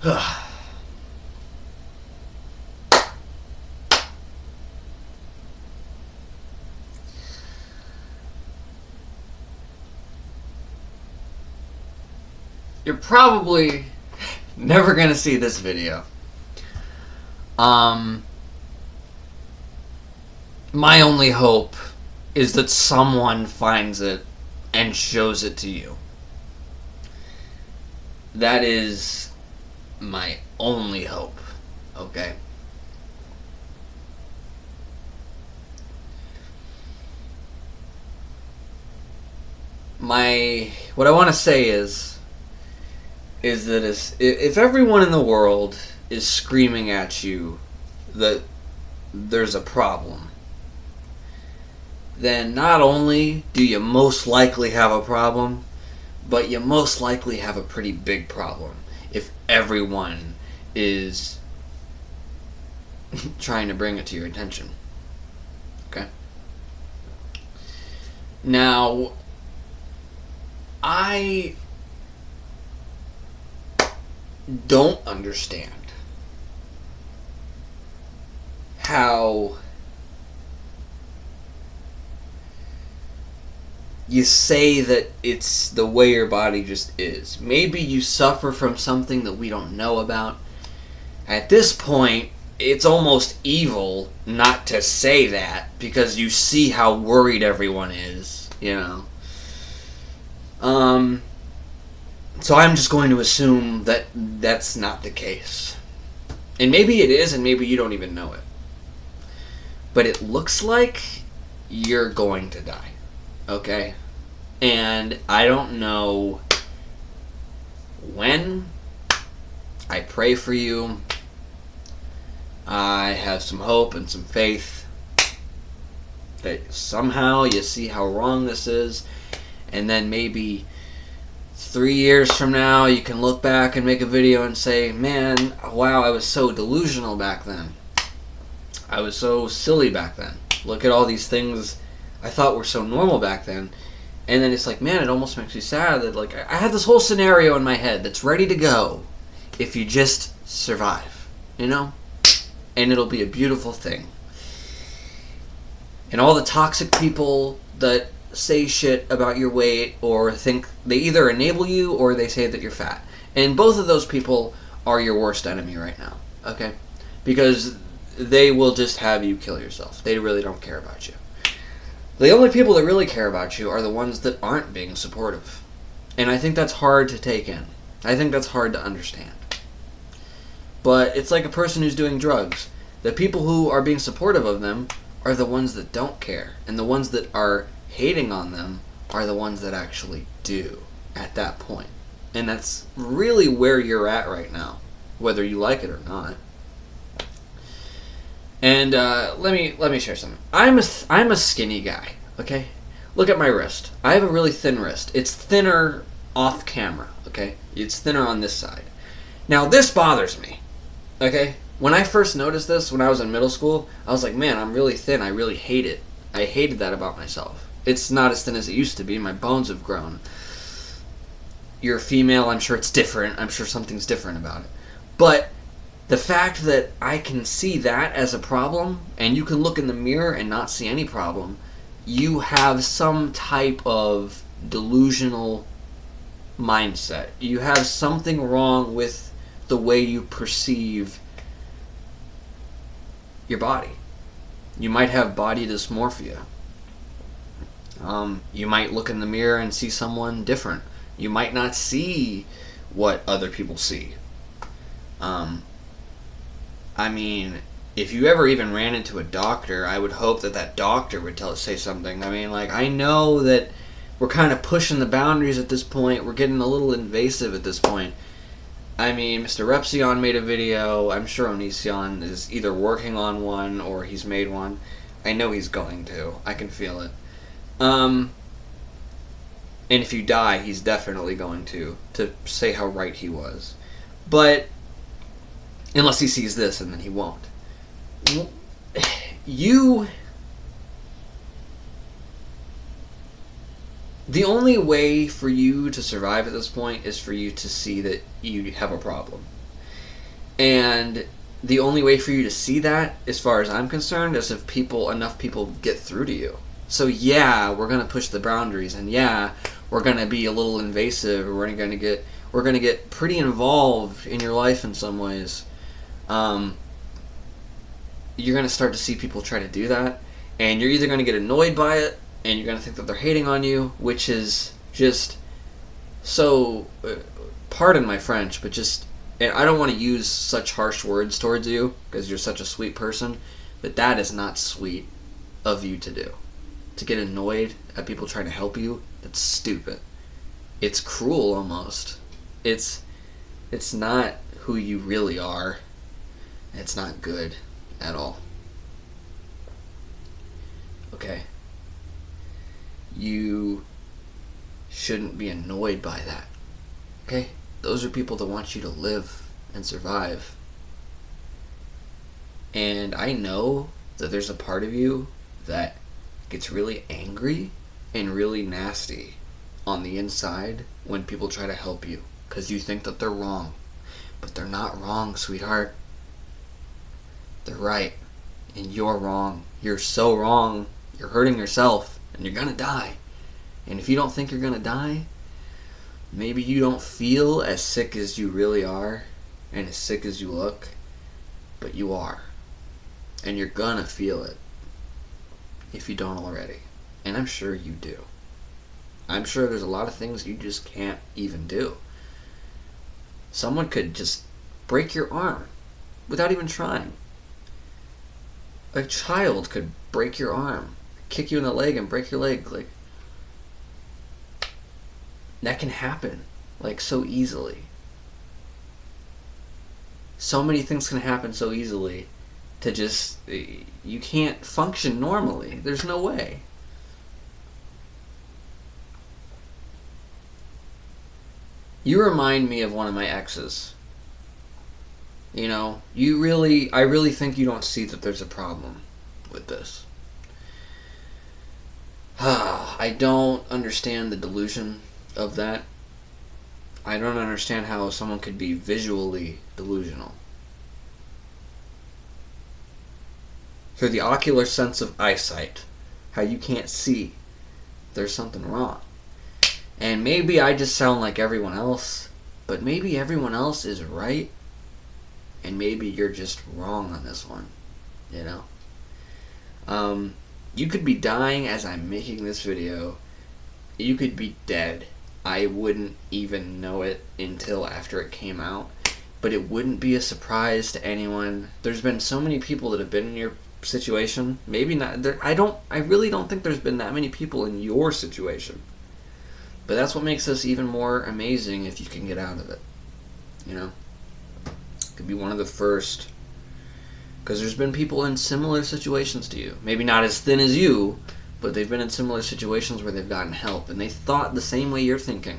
You're probably never gonna see this video. My only hope is that someone finds it and shows it to you. That is my only hope, okay? What I want to say is that if everyone in the world is screaming at you that there's a problem, then not only do you most likely have a problem, but you most likely have a pretty big problem if everyone is trying to bring it to your attention. Okay? Now, I don't understand how you say that it's the way your body just is. Maybe you suffer from something that we don't know about. At this point, it's almost evil not to say that because you see how worried everyone is, you know. So I'm just going to assume that that's not the case. And maybe it is, and maybe you don't even know it. But it looks like you're going to die. Okay? And I don't know when. I pray for you. I have some hope and some faith that somehow you see how wrong this is, and then maybe 3 years from now you can look back and make a video and say, man, wow, I was so delusional back then. I was so silly back then. Look at all these things I thought were so normal back then. And then it's like, man, it almost makes me sad that, like, I had this whole scenario in my head that's ready to go if you just survive, you know? And it'll be a beautiful thing. And all the toxic people that say shit about your weight or think they either enable you or they say that you're fat. And both of those people are your worst enemy right now, okay? Because they will just have you kill yourself. They really don't care about you. The only people that really care about you are the ones that aren't being supportive. And I think that's hard to take in. I think that's hard to understand. But it's like a person who's doing drugs. The people who are being supportive of them are the ones that don't care. And the ones that are hating on them are the ones that actually do at that point. And that's really where you're at right now, whether you like it or not. And let me share something. I'm a skinny guy, okay? Look at my wrist. I have a really thin wrist. It's thinner off camera, okay? It's thinner on this side. Now, this bothers me, okay? When I first noticed this when I was in middle school, I was like, man, I'm really thin. I really hate it. I hated that about myself. It's not as thin as it used to be. My bones have grown. You're a female. I'm sure it's different. I'm sure something's different about it. But the fact that I can see that as a problem, and you can look in the mirror and not see any problem, you have some type of delusional mindset. You have something wrong with the way you perceive your body. You might have body dysmorphia. You might look in the mirror and see someone different. You might not see what other people see. I mean, if you ever even ran into a doctor, I would hope that that doctor would say something. I mean, like, I know that we're kind of pushing the boundaries at this point. We're getting a little invasive at this point. I mean, Mr. Repsion made a video. I'm sure Onision is either working on one or he's made one. I know he's going to. I can feel it. And if you die, he's definitely going to say how right he was. But unless he sees this, and then he won't. The only way for you to survive at this point is for you to see that you have a problem. And the only way for you to see that, as far as I'm concerned, is if enough people get through to you. So yeah, we're gonna push the boundaries, and yeah, we're gonna be a little invasive, or we're gonna get pretty involved in your life in some ways. You're gonna start to see people try to do that, and you're either gonna get annoyed by it, and you're gonna think that they're hating on you, which is just so. Pardon my French, but just. And I don't want to use such harsh words towards you because you're such a sweet person, but that is not sweet of you to do. To get annoyed at people trying to help you, that's stupid. It's cruel almost. It's not who you really are. It's not good at all. Okay? You shouldn't be annoyed by that. Okay? Those are people that want you to live and survive. And I know that there's a part of you that gets really angry and really nasty on the inside when people try to help you. Because you think that they're wrong. But they're not wrong, sweetheart. They're right. And you're wrong. You're so wrong. You're hurting yourself. And you're gonna die. And if you don't think you're gonna die, maybe you don't feel as sick as you really are and as sick as you look, but you are. And you're gonna feel it if you don't already. And I'm sure you do. I'm sure there's a lot of things you just can't even do. Someone could just break your arm without even trying. A child could break your arm, kick you in the leg and break your leg. Like, that can happen, like, so easily. So many things can happen so easily to just, you can't function normally. There's no way. You remind me of one of my exes. You know, I really think you don't see that there's a problem with this. I don't understand the delusion of that. I don't understand how someone could be visually delusional. Through the ocular sense of eyesight, how you can't see there's something wrong. And maybe I just sound like everyone else, but maybe everyone else is right, and maybe you're just wrong on this one, you know? You could be dying as I'm making this video. You could be dead. I wouldn't even know it until after it came out. But it wouldn't be a surprise to anyone. There's been so many people that have been in your situation. Maybe not. I really don't think there's been that many people in your situation. But that's what makes this even more amazing if you can get out of it. You know? Could be one of the first. Because there's been people in similar situations to you. Maybe not as thin as you, but they've been in similar situations where they've gotten help, and they thought the same way you're thinking.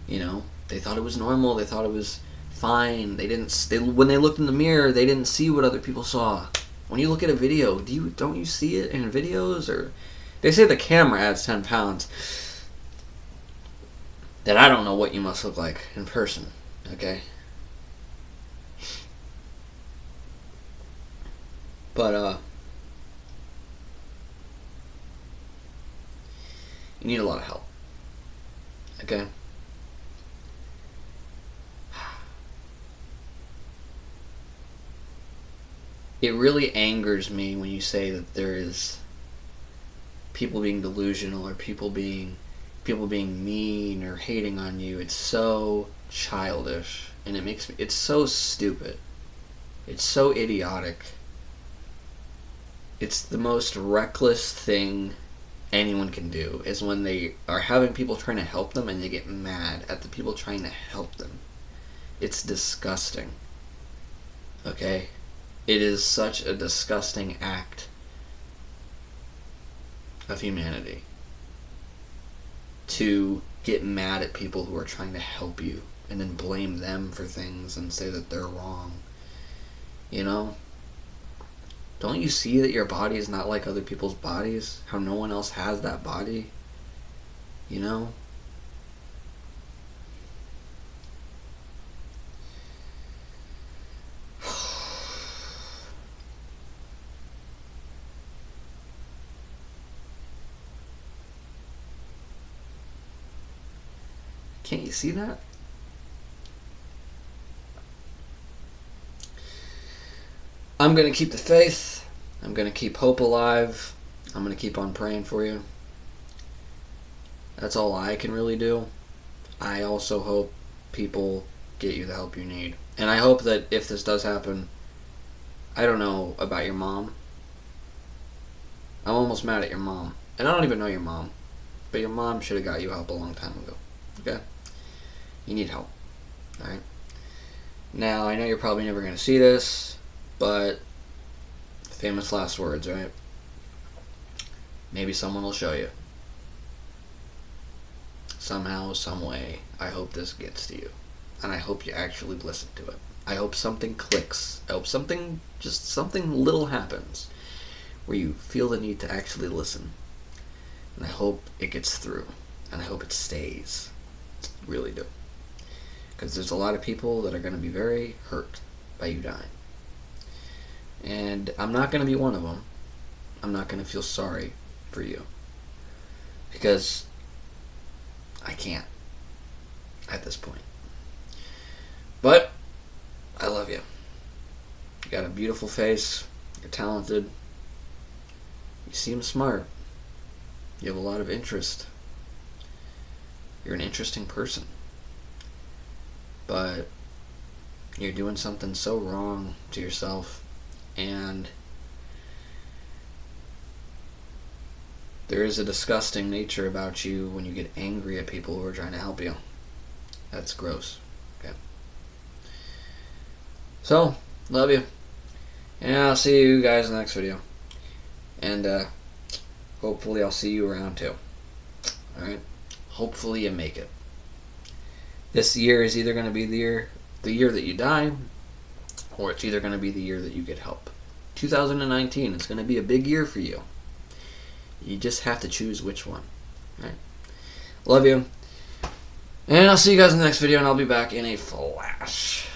You know, they thought it was normal, they thought it was fine. When they looked in the mirror, they didn't see what other people saw. When you look at a video, don't you see it in videos? Or they say the camera adds 10 pounds. Then I don't know what you must look like in person, okay? But, you need a lot of help. Okay? It really angers me when you say that there is people being delusional or people being mean or hating on you. It's so childish, and it's so stupid. It's so idiotic. It's the most reckless thing anyone can do, is when they are having people trying to help them and they get mad at the people trying to help them. It's disgusting. Okay? It is such a disgusting act of humanity to get mad at people who are trying to help you and then blame them for things and say that they're wrong. You know? Don't you see that your body is not like other people's bodies? How no one else has that body? You know? Can't you see that? I'm going to keep the faith. I'm going to keep hope alive. I'm going to keep on praying for you. That's all I can really do. I also hope people get you the help you need. And I hope that if this does happen, I don't know about your mom. I'm almost mad at your mom. And I don't even know your mom. But your mom should have got you help a long time ago. Okay? You need help. Alright? Now, I know you're probably never going to see this, but famous last words, right? Maybe someone will show you. Somehow, some way, I hope this gets to you. And I hope you actually listen to it. I hope something clicks. I hope something little happens where you feel the need to actually listen. And I hope it gets through. And I hope it stays. I really do. Because there's a lot of people that are going to be very hurt by you dying. And I'm not going to be one of them. I'm not going to feel sorry for you. Because I can't at this point. But I love you. You got a beautiful face. You're talented. You seem smart. You have a lot of interest. You're an interesting person. But you're doing something so wrong to yourself, and there is a disgusting nature about you when you get angry at people who are trying to help you. That's gross. Okay. So, love you. And I'll see you guys in the next video. And hopefully I'll see you around too. Alright? Hopefully you make it. This year is either going to be the year that you die, or it's either going to be the year that you get help. 2019 is going to be a big year for you. You just have to choose which one. All right. Love you. And I'll see you guys in the next video, and I'll be back in a flash.